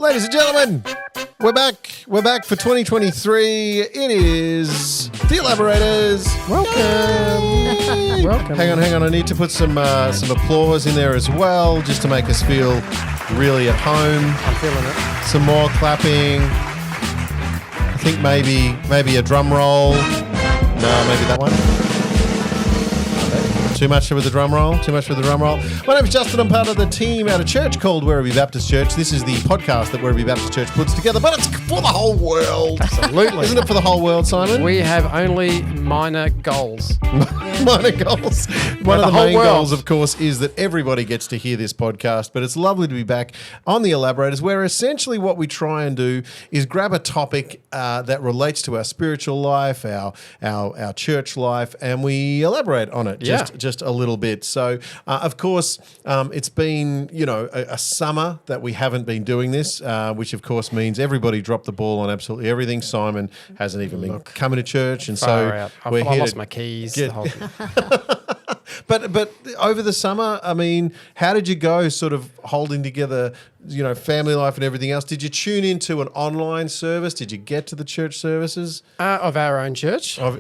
Ladies and gentlemen, we're back. We're back for 2023. It is the Elaborators. Welcome. Welcome. Hang on. I need to put some applause in there as well, just to make us feel really at home. I'm feeling it. Some more clapping. I think maybe a drum roll. No, maybe that one. Too much with the drum roll. My name is Justin. I'm part of the team at a church called Werribee Baptist Church. This is the podcast that Werribee Baptist Church puts together, but it's for the whole world. Absolutely. Isn't it for the whole world, Simon? We have only minor goals. Minor goals. One of the main world. goals, of course, is that everybody gets to hear this podcast, but it's lovely to be back on the Elaborators, where essentially what we try and do is grab a topic that relates to our spiritual life, our church life, and we elaborate on it just a little bit. So, of course, it's been, a summer that we haven't been doing this, which, of course, means everybody dropped the ball on absolutely everything. Simon hasn't even been coming to church, and so we're here. I lost my keys. The whole thing. But over the summer, I mean, how did you go sort of holding together, family life and everything else? Did you tune into an online service? Did you get to the church services? Of our own church? I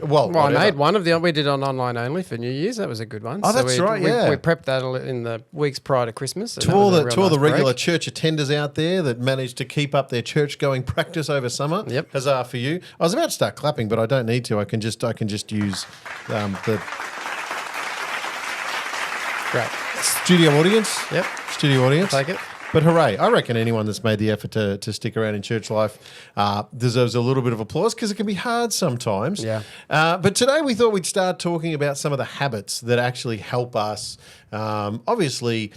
made one of we did on online only for New Year's. That was a good one. Oh, that's right, yeah. We prepped that in the weeks prior to Christmas. To all the regular church attenders out there that managed to keep up their church-going practice over summer, yep. Huzzah for you. I was about to start clapping, but I don't need to. I can just use the... Great. Studio audience? Yep. Studio audience? I'll take it. But hooray. I reckon anyone that's made the effort to stick around in church life deserves a little bit of applause because it can be hard sometimes. Yeah. But today we thought we'd start talking about some of the habits that actually help us obviously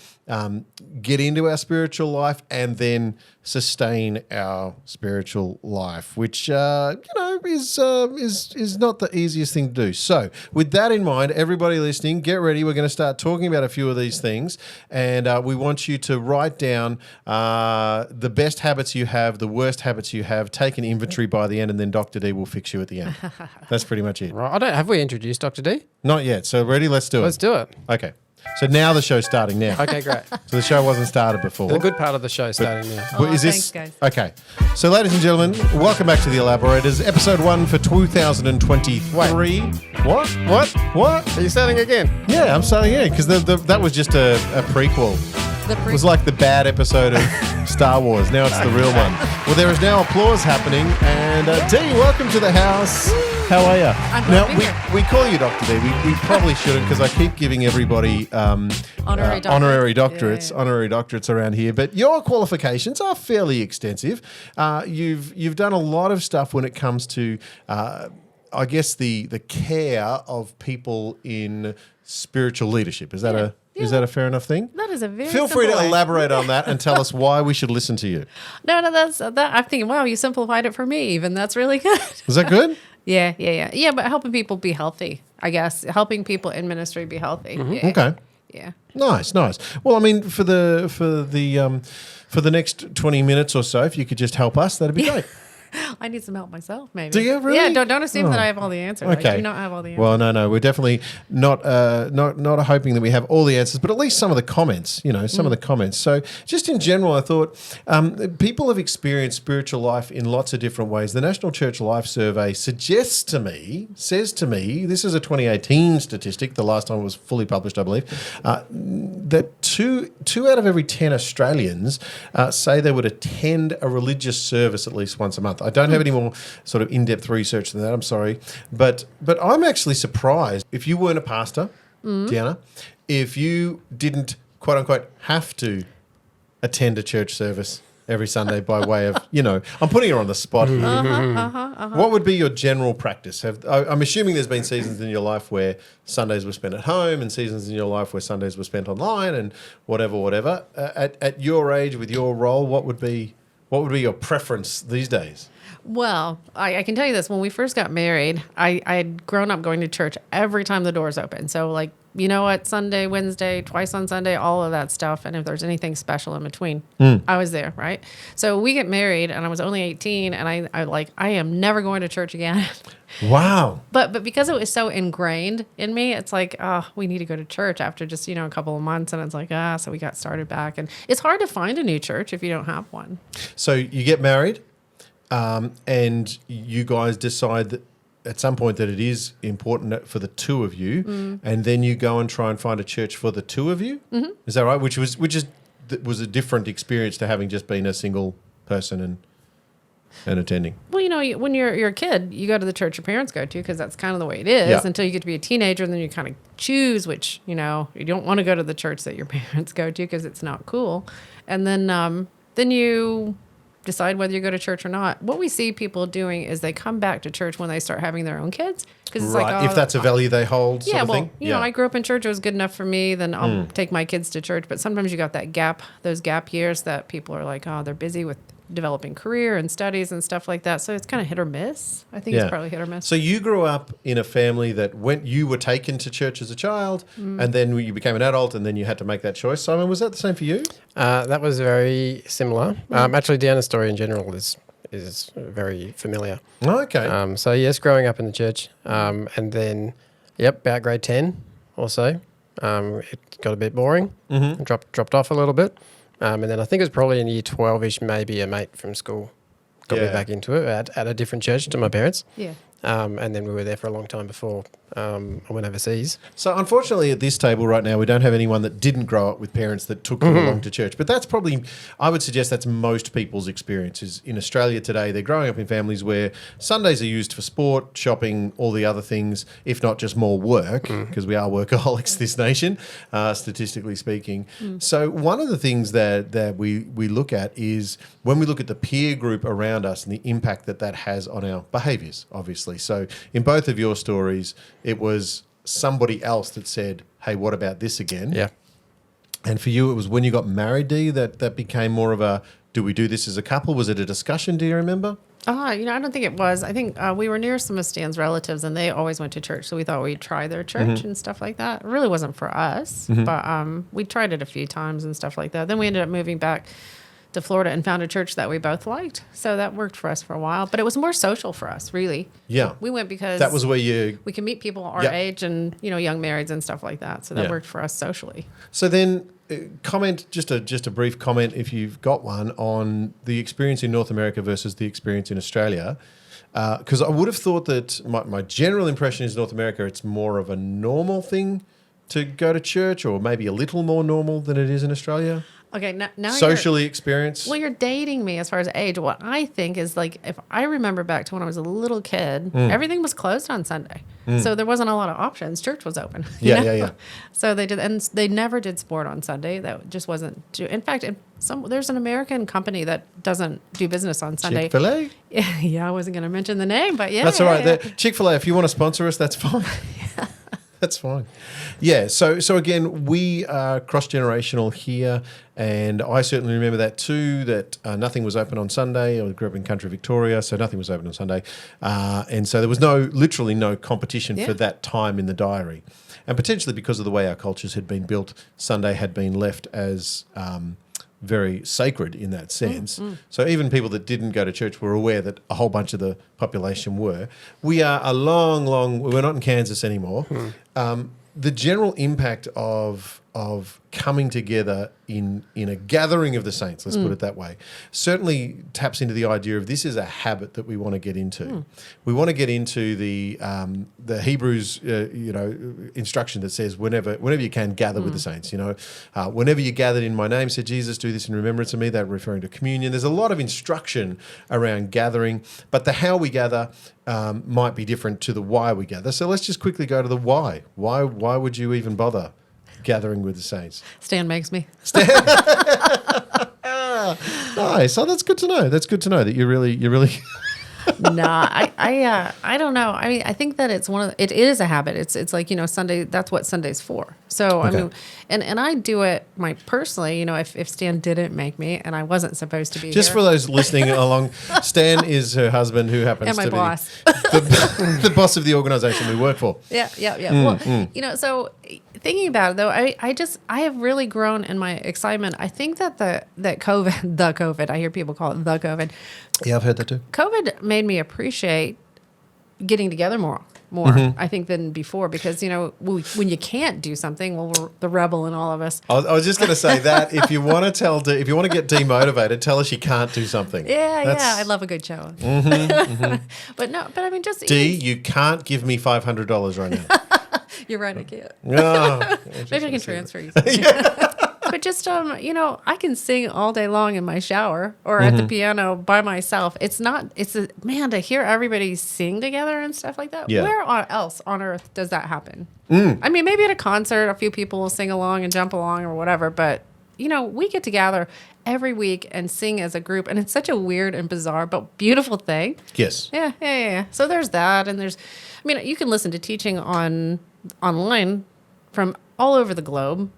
get into our spiritual life and then sustain our spiritual life, which is not the easiest thing to do. So, with that in mind, everybody listening, get ready. We're going to start talking about a few of these things, and we want you to write down the best habits you have, the worst habits you have. Take an inventory by the end, and then Dr. D will fix you at the end. That's pretty much it. Right. Have we introduced Dr. D? Not yet. So, ready? Let's do it. Let's do it. Okay. So now the show's starting now. Okay, great. So the show wasn't started before. The good part of the show starting now. Thanks, guys. Okay. So, ladies and gentlemen, welcome back to the Elaborators, episode 1 for 2023. Wait. What? Are you starting again? Yeah, I'm starting again because that was just a prequel. It was like the bad episode of Star Wars. Now it's the real one. Well, there is now applause happening. And Dee, welcome to the house. How are you? I'm now, glad to be here. we call you Dr. D. We probably shouldn't because I keep giving everybody Honorary doctorates, Yeah. Honorary doctorates around here. But your qualifications are fairly extensive. You've done a lot of stuff when it comes to, I guess, the care of people in spiritual leadership. Is that a fair enough thing? That is a very Feel free to simple way. elaborate on that and tell us why we should listen to you. No, that's that. I'm thinking, wow, you simplified it for me. Even that's really good. Is that good? Yeah. But helping people be healthy, I guess. Helping people in ministry be healthy. Mm-hmm. Yeah. Okay. Yeah. Nice. Well, I mean, for the next 20 minutes or so, if you could just help us, that'd be great. I need some help myself, maybe. Do you really? Yeah. Don't assume that I have all the answers. Okay. I do not have all the answers. Well, no, we're definitely not hoping that we have all the answers, but at least some of the comments. Some of the comments. So, just in general, I thought people have experienced spiritual life in lots of different ways. The National Church Life Survey says to me, this is a 2018 statistic, the last time it was fully published, I believe, that two out of every 10 Australians say they would attend a religious service at least once a month. I don't have any more sort of in-depth research than that, I'm sorry. But I'm actually surprised if you weren't a pastor, Deanna, if you didn't, quote unquote, have to attend a church service every Sunday by way of, I'm putting her on the spot here. What would be your general practice? I'm assuming there's been seasons in your life where Sundays were spent at home and seasons in your life where Sundays were spent online and whatever. At your age, with your role, what would be your preference these days? Well, I can tell you this. When we first got married, I had grown up going to church every time the doors open. So, like, you know what? Sunday, Wednesday, twice on Sunday, all of that stuff. And if there's anything special in between, I was there, right? So we get married, and I was only 18, and I am never going to church again. Wow. But because it was so ingrained in me, it's like, oh, we need to go to church after just, a couple of months. And it's like, so we got started back. And it's hard to find a new church if you don't have one. So you get married, and you guys decide that at some point that it is important for the two of you, and then you go and try and find a church for the two of you. Mm-hmm. Is that right? Which was a different experience to having just been a single person and attending. Well, when you're a kid, you go to the church your parents go to because that's kind of the way it is until you get to be a teenager, and then you kind of choose which, you don't want to go to the church that your parents go to because it's not cool. And then you decide whether you go to church or not. What we see people doing is they come back to church when they start having their own kids. Because it's like, if that's a value they hold, yeah, sort of thing. I grew up in church. It was good enough for me. Then I'll take my kids to church. But sometimes you got those gap years that people are like, they're busy with developing career and studies and stuff like that. So it's kind of hit or miss. I think it's probably hit or miss. So you grew up in a family that you were taken to church as a child, and then you became an adult, and then you had to make that choice. Simon, was that the same for you? That was very similar. Actually, Deanna's story in general is very familiar. Oh, okay. So yes, growing up in the church, and then about grade 10 or so, it got a bit boring. Mm-hmm. Dropped off a little bit. And then I think it was probably in year 12-ish, maybe a mate from school got me back into it at a different church to my parents. Yeah. And then we were there for a long time before I went overseas. So unfortunately at this table right now, we don't have anyone that didn't grow up with parents that took them along to church. But that's probably, I would suggest that's most people's experiences. In Australia today, they're growing up in families where Sundays are used for sport, shopping, all the other things, if not just more work, because we are workaholics, this nation, statistically speaking. So one of the things that we look at is when we look at the peer group around us and the impact that has on our behaviours, obviously. So in both of your stories, it was somebody else that said, hey, what about this again? Yeah. And for you, it was when you got married, Dee, that became more of a, do we do this as a couple? Was it a discussion, do you remember? I don't think it was. I think we were near some of Stan's relatives, and they always went to church, so we thought we'd try their church and stuff like that. It really wasn't for us, but we tried it a few times and stuff like that. Then we ended up moving back to Florida and found a church that we both liked. So that worked for us for a while. But it was more social for us, really. Yeah. We went because that was where we can meet people our age and, young marrieds and stuff like that. So that worked for us socially. So then comment, just a brief comment if you've got one, on the experience in North America versus the experience in Australia. Because I would have thought that my general impression is North America, it's more of a normal thing to go to church, or maybe a little more normal than it is in Australia. Okay, now socially experienced. Well, you're dating me as far as age. What I think is, like, if I remember back to when I was a little kid, everything was closed on Sunday, so there wasn't a lot of options. Church was open. Yeah. So they did, and they never did sport on Sunday. That just wasn't. In fact, there's an American company that doesn't do business on Sunday. Chick-fil-A. Yeah, I wasn't going to mention the name, but yeah, that's all right. Yeah. Chick-fil-A, if you want to sponsor us, that's fine. That's fine. Yeah, so again, we are cross-generational here, and I certainly remember that too, that nothing was open on Sunday. I grew up in country Victoria, so nothing was open on Sunday. And so there was literally no competition for that time in the diary. And potentially because of the way our cultures had been built, Sunday had been left as very sacred in that sense. So even people that didn't go to church were aware that a whole bunch of the population were. We are we're not in Kansas anymore. The general impact of coming together in a gathering of the saints, let's put it that way, certainly taps into the idea of this is a habit that we want to get into. We want to get into the Hebrews instruction that says whenever you can, gather with the saints. Whenever you gathered in my name, said Jesus, do this in remembrance of me. They're referring to communion. There's a lot of instruction around gathering, but the how we gather might be different to the why we gather. So let's just quickly go to the why. Why would you even bother gathering with the saints? Stan makes me. Nice. So that's good to know. That's good to know that you're really I don't know. I mean, I think that it is a habit. It's like, Sunday, that's what Sunday's for. So, I Okay. mean, and I do it personally, if Stan didn't make me and I wasn't supposed to be Just here. for those listening along, Stan is her husband who happens And my to boss. be the boss of the organisation we work for. Yeah. Well, so thinking about it though, I have really grown in my excitement. I think that the COVID, I hear people call it the COVID. Yeah, I've heard that too. COVID made me appreciate getting together more, I think, than before, because, when you can't do something, well, we're the rebel in all of us. I was just going to say that if you want to get demotivated, tell us you can't do something. Yeah, I love a good show. But I mean, just You can't give me $500 right now. you're right, I can't. No. Maybe I can transfer you something. But just, I can sing all day long in my shower or at the piano by myself. Man, to hear everybody sing together and stuff like that. Yeah. Where else on earth does that happen? I mean, maybe at a concert, a few people will sing along and jump along or whatever. But, we get together every week and sing as a group. And it's such a weird and bizarre but beautiful thing. Yes. Yeah. So there's that. And you can listen to teaching online from all over the globe.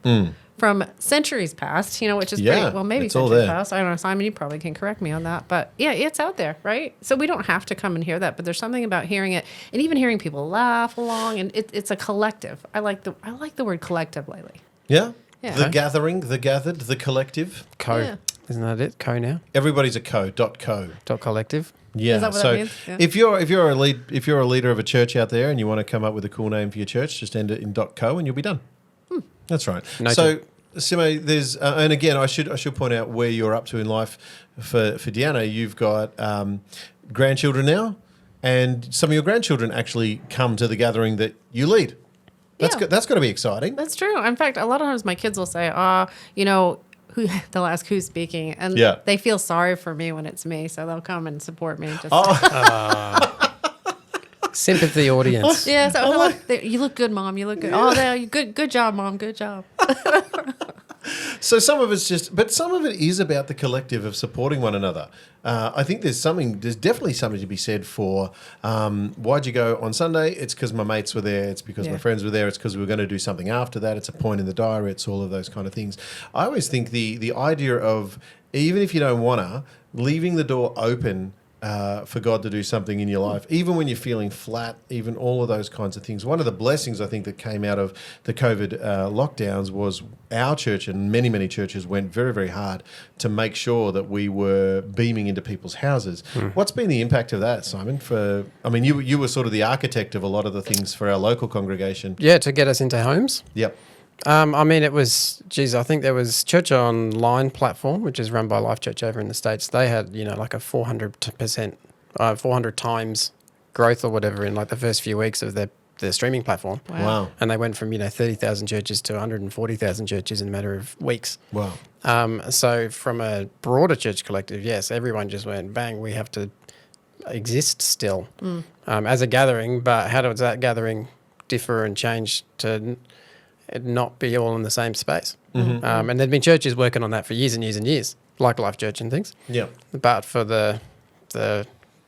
From centuries past, which is Yeah, great. Well, maybe it's all centuries there. past. I don't know, Simon, you probably can correct me on that. But yeah, it's out there, right? So we don't have to come and hear that, but there's something about hearing it and even hearing people laugh along, and it's a collective. I like the word collective lately. Yeah. Yeah. The gathering, the gathered, the collective. Co. Yeah. Isn't that it? Co now? Everybody's a co. Dot collective. Yeah. Is that what so that means? Yeah. if you're a leader of a church out there and you want to come up with a cool name for your church, just end it in .co and you'll be done. That's right. Noted. So, Simo, there's and again, I should point out where you're up to in life. For Deanna, you've got grandchildren now, and some of your grandchildren actually come to the gathering that you lead. That's Yeah. that's got to be exciting. That's true. In fact, a lot of times my kids will say, they'll ask who's speaking, and Yeah. they feel sorry for me when it's me, so they'll come and support me. Sympathy audience. Yeah, so you look good, Mom. You look good. Oh, there, you good job, Mom. Good job. So some of it is about the collective of supporting one another. I think there's definitely something to be said for why'd you go on Sunday? It's because my mates were there. It's because my friends were there. It's because we were going to do something after that. It's a point in the diary. It's all of those kind of things. I always think the idea of, even if you don't want to, leaving the door open for God to do something in your life, even when you're feeling flat, even all of those kinds of things. One of the blessings I think that came out of the COVID lockdowns was our church, and many, many churches went very, very hard to make sure that we were beaming into people's houses. What's been the impact of that, Simon? You were sort of the architect of a lot of the things for our local congregation. Yeah, to get us into homes. Yep. It was, I think there was Church Online platform, which is run by Life Church over in the States. They had, like a 400%, 400 times growth or whatever in like the first few weeks of their streaming platform. Wow. And they went from, 30,000 churches to 140,000 churches in a matter of weeks. Wow. So from a broader church collective, yes, everyone just went, bang, we have to exist still as a gathering. But how does that gathering differ and change to not be all in the same space? And there'd been churches working on that for years and years and years, like Life Church and things. Yeah. But for the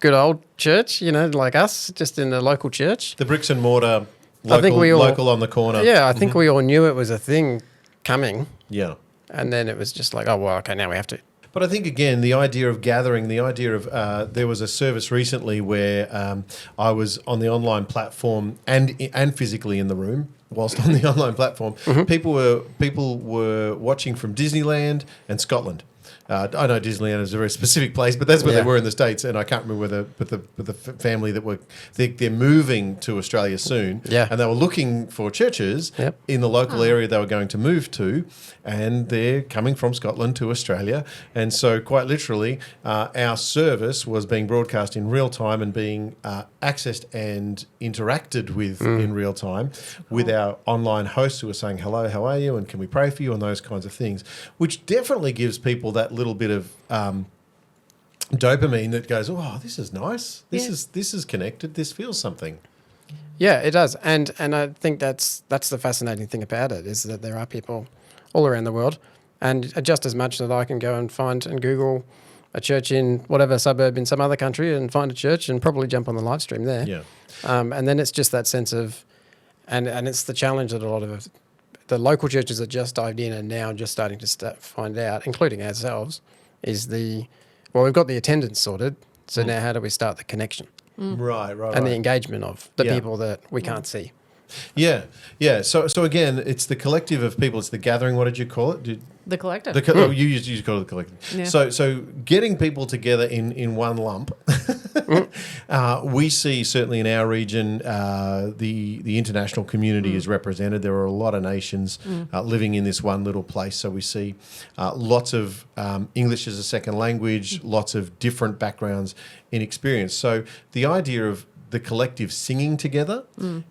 good old church, like us, just in the local church. The bricks and mortar, I think we all, local on the corner. Yeah, I think we all knew it was a thing coming. Yeah. And then it was just like, oh, well, okay, now we have to. But I think, again, the idea of gathering, the idea of there was a service recently where I was on the online platform and physically in the room. Whilst on the online platform, people were watching from Disneyland and Scotland. I know Disneyland is a very specific place, but that's where they were in the States, and I can't remember the family that they're moving to Australia soon, and they were looking for churches in the local area they were going to move to, and they're coming from Scotland to Australia, and so quite literally, our service was being broadcast in real time and being accessed and interacted with in real time with our online hosts who were saying, hello, how are you, and can we pray for you, and those kinds of things, which definitely gives people that little bit of dopamine that goes, oh, this is nice. This is connected. This feels something. Yeah, it does. And I think that's the fascinating thing about it, is that there are people all around the world, and just as much that I can go and find and Google a church in whatever suburb in some other country and find a church and probably jump on the live stream there. Yeah. And then it's just that sense of, and it's the challenge that a lot of the local churches that just dived in and now just starting to find out, including ourselves, is we've got the attendance sorted. So now how do we start the connection? Right. And the engagement of the people that we can't see. Yeah. So again, it's the collective of people. It's the gathering. What did you call it? The collective. You used to call it the collective. Yeah. So getting people together in one lump. We see certainly in our region the international community is represented. There are a lot of nations living in this one little place. So we see lots of English as a second language, lots of different backgrounds in experience. So the idea of the collective singing together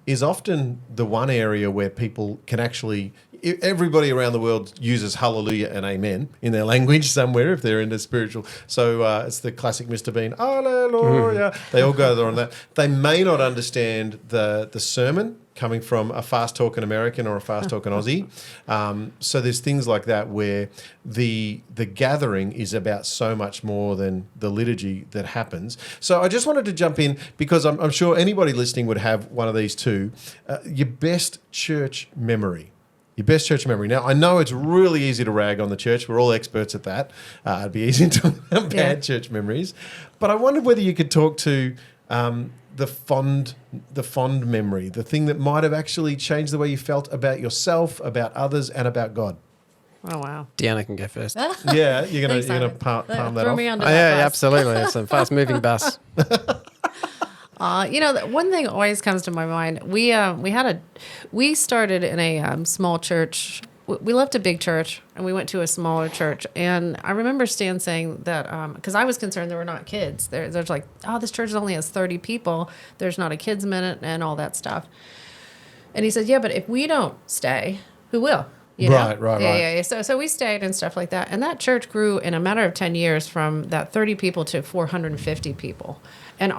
is often the one area where people can actually, everybody around the world uses hallelujah and amen in their language somewhere if they're into spiritual. So it's the classic Mr. Bean, hallelujah. They all go there on that. They may not understand the sermon coming from a fast-talking American or a fast-talking Aussie. So there's things like that where the gathering is about so much more than the liturgy that happens. So I just wanted to jump in because I'm sure anybody listening would have one of these too. Your best church memory. Your best church memory. Now, I know it's really easy to rag on the church. We're all experts at that. It'd be easy to talk about bad church memories. But I wondered whether you could talk to the fond memory, the thing that might have actually changed the way you felt about yourself, about others, and about God. Oh, wow. Deanna can go first. Yeah, you're gonna Thanks, palm that Throw off. me under Yeah, that bus. absolutely. It's a fast-moving bus. One thing always comes to my mind. We started in a small church. We left a big church and we went to a smaller church. And I remember Stan saying that because I was concerned there were not kids. There's like, this church only has 30 people. There's not a kids minute and all that stuff. And he said, yeah, but if we don't stay, who will? You know? Right. Yeah. So we stayed and stuff like that. And that church grew in a matter of 10 years from that 30 people to 450 people. And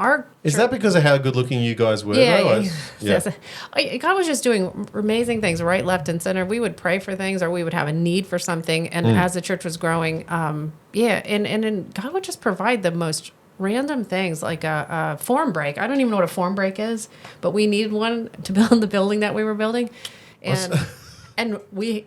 Is that because of how good looking you guys were? Yeah. Yeah. God was just doing amazing things right, left, and center. We would pray for things or we would have a need for something. And as the church was growing, and God would just provide the most random things like a form break. I don't even know what a form break is, but we needed one to build the building that we were building. And we,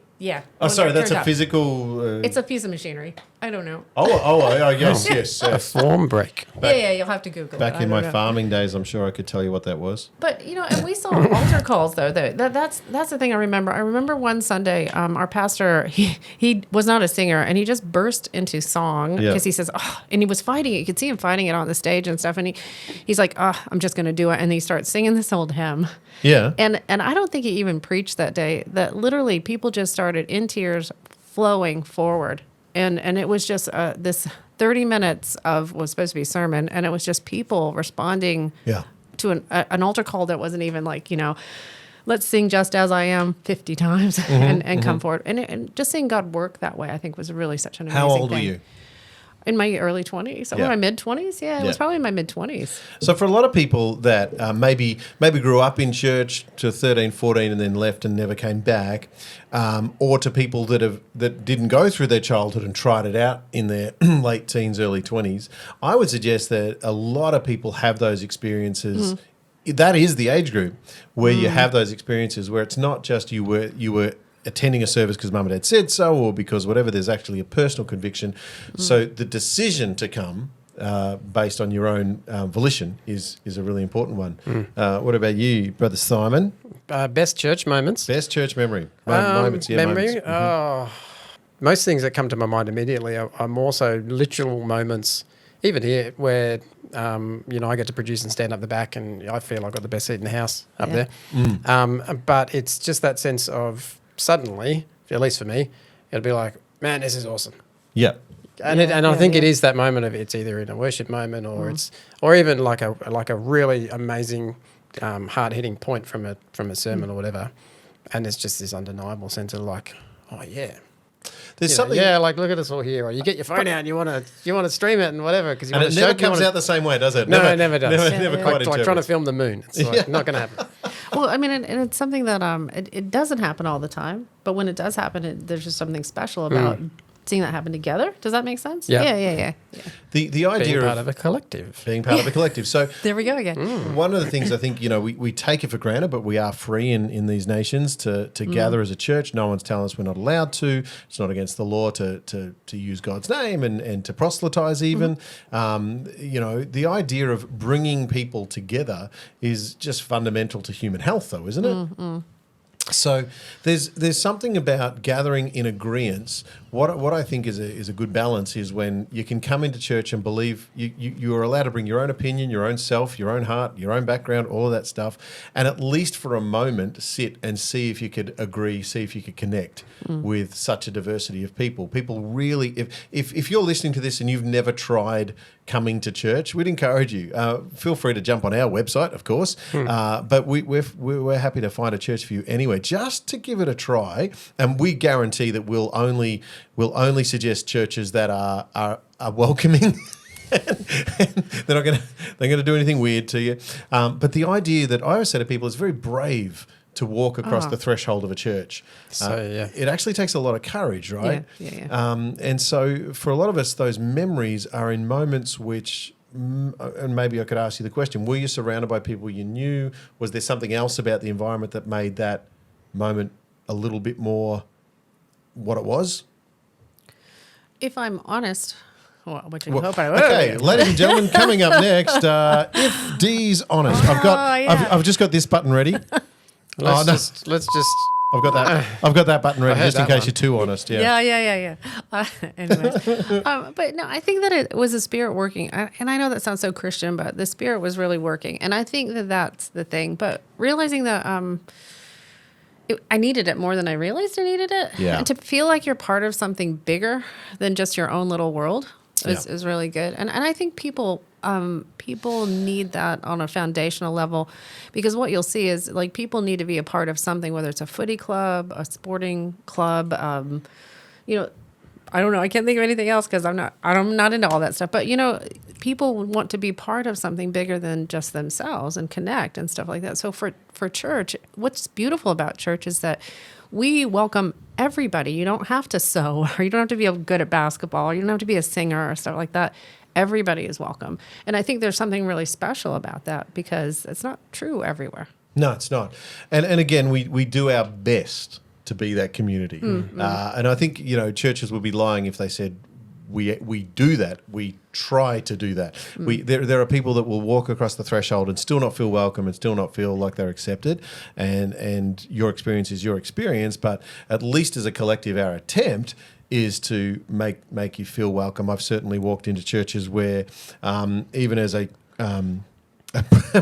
Oh, sorry, that's a out. physical... It's a piece of machinery. I don't know. Yes. A form break. Yeah, you'll have to Google it. Back I in don't my know. farming days, I'm sure I could tell you what that was. But, and we saw altar calls, though. That's the thing I remember. I remember one Sunday, our pastor, he was not a singer, and he just burst into song because he says, and he was fighting it. You could see him fighting it on the stage and stuff. And he's like, I'm just going to do it. And he starts singing this old hymn. Yeah. And I don't think he even preached that day, that literally people just started in tears flowing forward. And it was just this 30 minutes was supposed to be sermon, and it was just people responding to an altar call that wasn't even like, let's sing Just As I Am 50 times and come forward. And just seeing God work that way, I think was really such an amazing thing. How old were you? In my early 20s, somewhere in my mid-20s. Yeah, it was probably in my mid-20s. So for a lot of people that maybe grew up in church to 13, 14 and then left and never came back, or to people that didn't go through their childhood and tried it out in their late teens, early 20s, I would suggest that a lot of people have those experiences. That is the age group where you have those experiences where it's not just you were attending a service because mum and dad said so or because whatever, there's actually a personal conviction. So the decision to come based on your own volition is a really important one. What about you, Brother Simon? Best church moments. Best church memory. Moments. Memory? Moments. Most things that come to my mind immediately are more so literal moments, even here, where I get to produce and stand up the back, and I feel I've got the best seat in the house up there. But it's just that sense of suddenly, at least for me, it'll be like, man, this is awesome. Yeah. And I think it is that moment of it's either in a worship moment or even like a really amazing hard hitting point from a sermon or whatever, and it's just this undeniable sense of like, oh yeah. There's something, like look at us all here. Or you get your phone out and you want to stream it and whatever because you and want it to never comes out the same way, does it? No, it never does. Never quite like trying to film the moon. It's like not going to happen. Well, I mean, and it's something that it doesn't happen all the time, but when it does happen, there's just something special about seeing that happen together. Does that make sense? Yeah. Yeah. The idea Being part of a collective. being part of a collective. So There we go again. one of the things I think, we take it for granted, but we are free in these nations to gather as a church. No one's telling us we're not allowed to. It's not against the law to use God's name and to proselytize even. The idea of bringing people together is just fundamental to human health, though, isn't it? So there's something about gathering in agreement. What I think is a good balance is when you can come into church and believe you are allowed to bring your own opinion, your own self, your own heart, your own background, all of that stuff, and at least for a moment sit and see if you could agree, see if you could connect with such a diversity of people. People really, if you're listening to this and you've never tried coming to church, we'd encourage you. Feel free to jump on our website, of course, but we're happy to find a church for you anyway, just to give it a try. And we guarantee that we'll only suggest churches that are welcoming. And they're going to do anything weird to you. But the idea that I always say to people is very brave to walk across the threshold of a church. It actually takes a lot of courage, right? Yeah. And so for a lot of us, those memories are in moments which, and maybe I could ask you the question, were you surrounded by people you knew? Was there something else about the environment that made that moment a little bit more what it was? If I'm honest, which I hope I will. Okay, ladies and gentlemen, coming up next, if Dee's honest. I've just got this button ready. Let's just. I've got that button ready just in case one. you're too honest. Yeah. Anyway, but no, I think that it was the Spirit working, and I know that sounds so Christian, but the Spirit was really working, and I think that that's the thing. But realizing that I needed it more than I realized I needed it. Yeah. And to feel like you're part of something bigger than just your own little world is really good. And I think people need that on a foundational level, because what you'll see is like people need to be a part of something, whether it's a footy club, a sporting club, I don't know. I can't think of anything else because I'm not into all that stuff. But people want to be part of something bigger than just themselves and connect and stuff like that. So for church, what's beautiful about church is that we welcome everybody. You don't have to sew, or you don't have to be good at basketball, or you don't have to be a singer or stuff like that. Everybody is welcome. And I think there's something really special about that, because it's not true everywhere. No, it's not. And again, we do our best to be that community. And I think, churches would be lying if they said we do that. We try to do that. There are people that will walk across the threshold and still not feel welcome and still not feel like they're accepted. And your experience is your experience, but at least as a collective, our attempt is to make you feel welcome. I've certainly walked into churches where even as a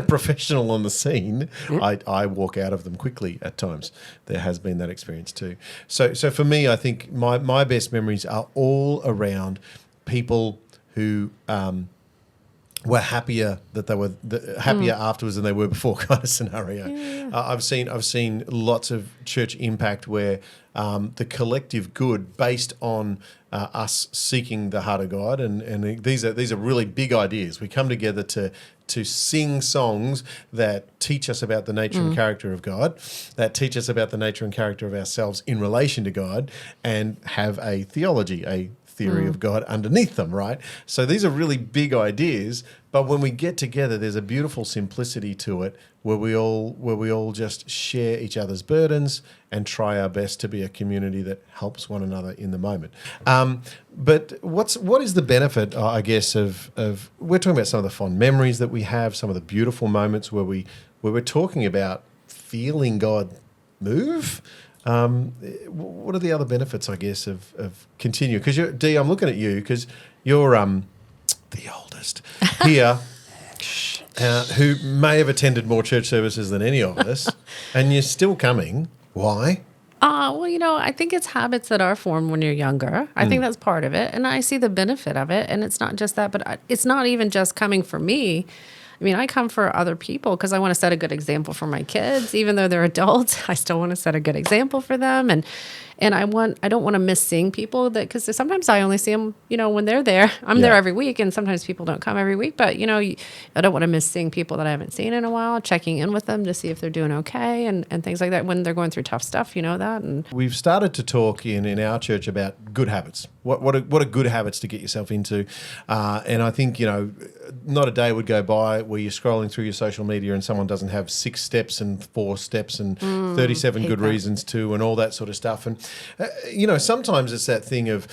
professional on the scene, I walk out of them quickly at times. There has been that experience too. So for me, I think my best memories are all around people who were happier afterwards than they were before, kind of scenario. Yeah. I've seen lots of church impact where the collective good, based on us seeking the heart of God, and these are really big ideas. We come together to sing songs that teach us about the nature and character of God, that teach us about the nature and character of ourselves in relation to God, and have a theology, a theory of God underneath them, right? So these are really big ideas, but when we get together, there's a beautiful simplicity to it where we all just share each other's burdens and try our best to be a community that helps one another in the moment. But what is the benefit, I guess, of we're talking about some of the fond memories that we have, some of the beautiful moments where we're talking about feeling God move. What are the other benefits, I guess, of continue? Because Dee, I'm looking at you because you're the oldest here, who may have attended more church services than any of us, and you're still coming. Why? Well, I think it's habits that are formed when you're younger. I think that's part of it, and I see the benefit of it. And it's not just that, but it's not even just coming for me. I mean, I come for other people because I want to set a good example for my kids. Even though they're adults, I still want to set a good example for them. And I don't want to miss seeing people because sometimes I only see them, when they're there. I'm there every week, and sometimes people don't come every week. But I don't want to miss seeing people that I haven't seen in a while, checking in with them to see if they're doing okay and things like that when they're going through tough stuff. That. And we've started to talk in our church about good habits. What are good habits to get yourself into? And I think not a day would go by where you're scrolling through your social media and someone doesn't have 6 steps and 4 steps and 37 good reasons to and all that sort of stuff. And sometimes it's that thing of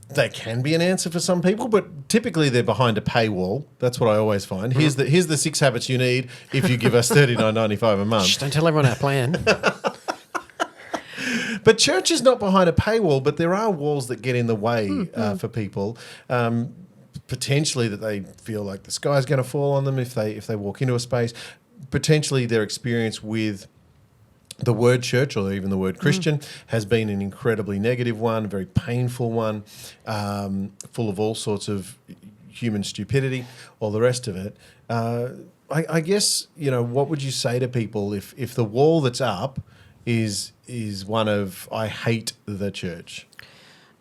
they can be an answer for some people, but typically they're behind a paywall. That's what I always find. Here's the 6 habits you need if you give us $39.95 a month. Shh, don't tell everyone our plan. But church is not behind a paywall, but there are walls that get in the way for people. Potentially that they feel like the sky's going to fall on them if they walk into a space. Potentially their experience with the word church or even the word Christian has been an incredibly negative one, a very painful one, full of all sorts of human stupidity, all the rest of it. I guess, what would you say to people if the wall that's up is one of I hate the church?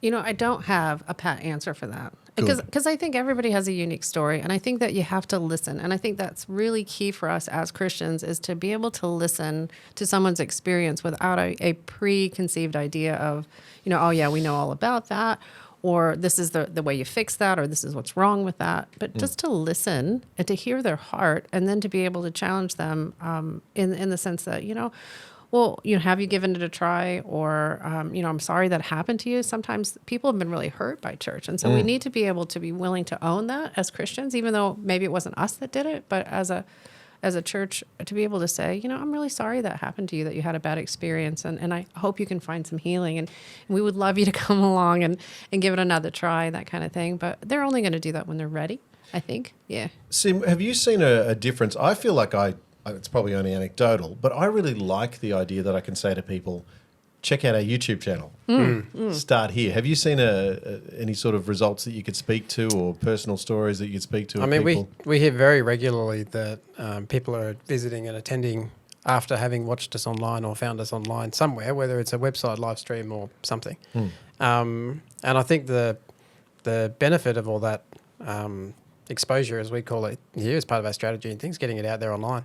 I don't have a pat answer for that. Because I think everybody has a unique story, and I think that you have to listen. And I think that's really key for us as Christians is to be able to listen to someone's experience without a preconceived idea of, oh, yeah, we know all about that, or this is the way you fix that, or this is what's wrong with that. But just to listen and to hear their heart and then to be able to challenge them in the sense that, well, have you given it a try? Or, I'm sorry that happened to you. Sometimes people have been really hurt by church. And so we need to be able to be willing to own that as Christians, even though maybe it wasn't us that did it, but as a church to be able to say, I'm really sorry that happened to you, that you had a bad experience. And I hope you can find some healing. And we would love you to come along and give it another try, that kind of thing. But they're only going to do that when they're ready, I think. Yeah. Sim, have you seen a difference? I feel like it's probably only anecdotal, but I really like the idea that I can say to people, check out our YouTube channel. Start here. Have you seen any sort of results that you could speak to or personal stories that you could speak to? I mean, we hear very regularly that people are visiting and attending after having watched us online or found us online somewhere, whether it's a website, live stream or something. And I think the benefit of all that exposure, as we call it here, as part of our strategy and things, getting it out there online,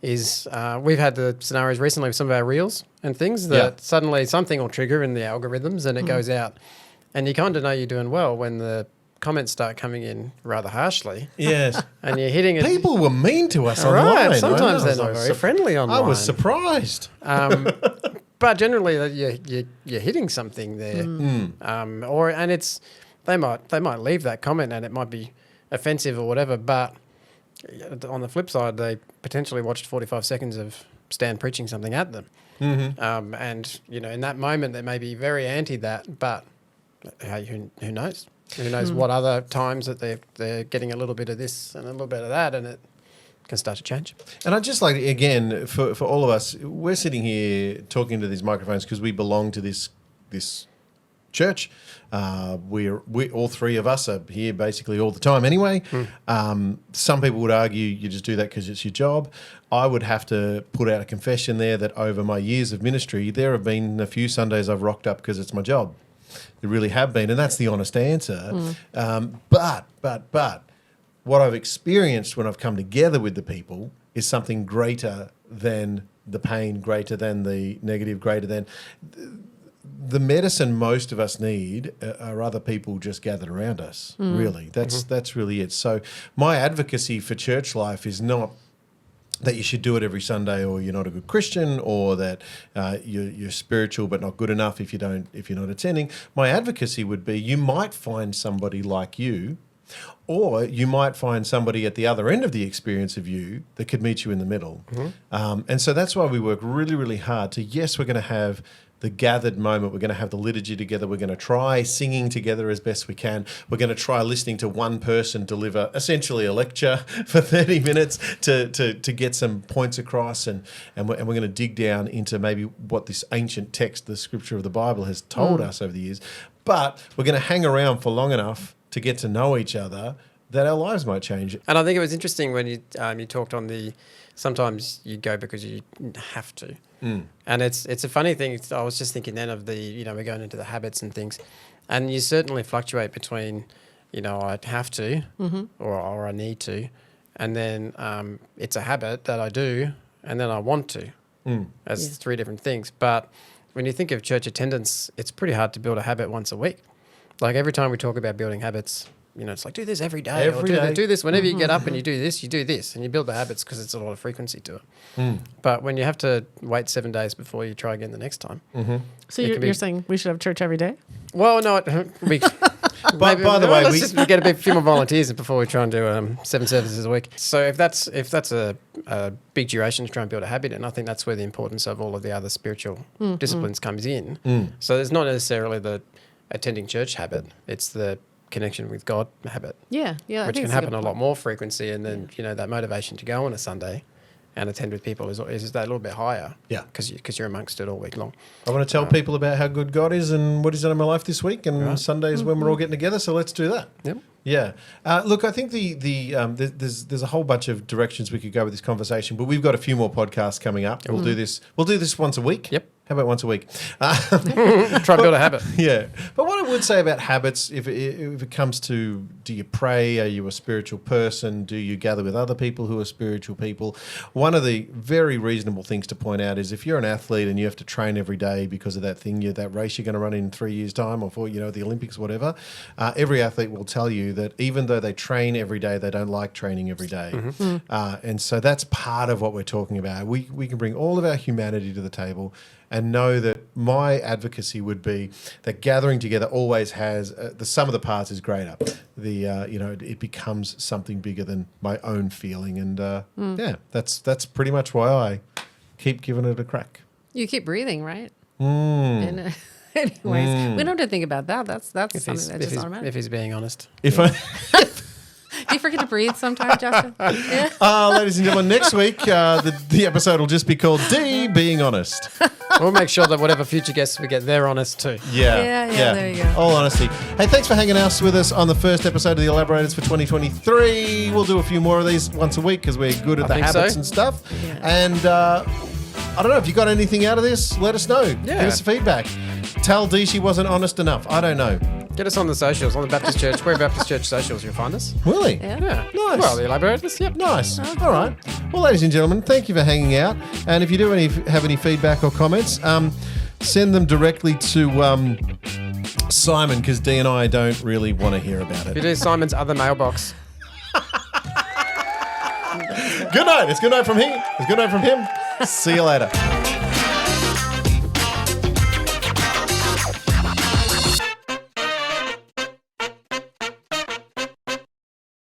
is we've had the scenarios recently with some of our reels and things that suddenly something will trigger in the algorithms and it goes out. And you kind of know you're doing well when the comments start coming in rather harshly. Yes. And you're hitting it. People were mean to us online. Sometimes they're not very friendly online. I was surprised. But generally you're hitting something there. And it's they might leave that comment and it might be offensive or whatever, but on the flip side, they potentially watched 45 seconds of Stan preaching something at them. And, in that moment, they may be very anti that, but hey, who knows? Who knows what other times that they're getting a little bit of this and a little bit of that, and it can start to change. And I'd just like, again, for all of us, we're sitting here talking to these microphones because we belong to this church. We all 3 of us are here basically all the time anyway. Some people would argue you just do that because it's your job. I would have to put out a confession there that over my years of ministry, there have been a few Sundays I've rocked up because it's my job. There really have been, and that's the honest answer. But what I've experienced when I've come together with the people is something greater than the pain, greater than the negative, greater than... The medicine most of us need are other people just gathered around us, really. That's really it. So my advocacy for church life is not that you should do it every Sunday or you're not a good Christian or that you're spiritual but not good enough if you're not attending. My advocacy would be you might find somebody like you, or you might find somebody at the other end of the experience of you that could meet you in the middle. And so that's why we work really, really hard to, yes, we're going to have the gathered moment. We're going to have the liturgy together. We're going to try singing together as best we can. We're going to try listening to one person deliver essentially a lecture for 30 minutes to get some points across. And we're going to dig down into maybe what this ancient text, the scripture of the Bible, has told us over the years. But we're going to hang around for long enough to get to know each other that our lives might change. And I think it was interesting when you talked on Sometimes you go because you have to. And it's a funny thing. I was just thinking then of we're going into the habits and things. And you certainly fluctuate between, I have to or I need to. And then it's a habit that I do and then I want to. As three different things. But when you think of church attendance, it's pretty hard to build a habit once a week. Like every time we talk about building habits, it's like do this every day. Every day. Do this whenever you get up and you do this, and you build the habits because it's a lot of frequency to it. But when you have to wait 7 days before you try again the next time. So you're saying we should have church every day? Well, no, By the way, let's just get a few more volunteers before we try and do 7 services a week. So if that's a big duration to try and build a habit, and I think that's where the importance of all of the other spiritual disciplines comes in. So there's not necessarily the attending church habit; it's the connection with God habit. Yeah. Which can happen a lot more frequency, and then that motivation to go on a Sunday and attend with people is that a little bit higher. Yeah. Because you're amongst it all week long. I want to tell people about how good God is and what He's done in my life this week, and Sunday is when we're all getting together, so let's do that. Yep. Yeah. Look, I think there's a whole bunch of directions we could go with this conversation, but we've got a few more podcasts coming up. We'll do this once a week. Yep. How about once a week? Try and build a habit. Yeah. But what I would say about habits, if it comes to, do you pray? Are you a spiritual person? Do you gather with other people who are spiritual people? One of the very reasonable things to point out is if you're an athlete and you have to train every day because of that race you're going to run in 3 years' time or for, the Olympics, whatever, every athlete will tell you that even though they train every day, they don't like training every day. And so that's part of what we're talking about. We can bring all of our humanity to the table and know that my advocacy would be that gathering together always has the sum of the parts is greater. It becomes something bigger than my own feeling, and that's pretty much why I keep giving it a crack. You keep breathing, right? And, anyways, we don't have to think about that. That's something that's just automatic. If he's being honest. Do you forget to breathe sometimes, Justin? Yeah. Ladies and gentlemen, next week the episode will just be called D Being Honest. We'll make sure that whatever future guests we get, they're honest too. Yeah, there you go. All honesty. Hey, thanks for hanging out with us on the first episode of the Elaborators for 2023. We'll do a few more of these once a week because we're good at the habits and stuff. Yeah. And I don't know, if you got anything out of this, let us know. Yeah. Give us feedback. Tell Dee she wasn't honest enough. I don't know. Get us on the socials, on the Baptist Church. We're Baptist Church socials. You'll find us. Really? Yeah. Yeah. Nice. Well, the Elaborators. Yep. Nice. All right. Well, ladies and gentlemen, thank you for hanging out. And if you do have any feedback or comments, send them directly to Simon, because Dee and I don't really want to hear about If you it. do Simon's other mailbox. Good night. It's good night from him. See you later.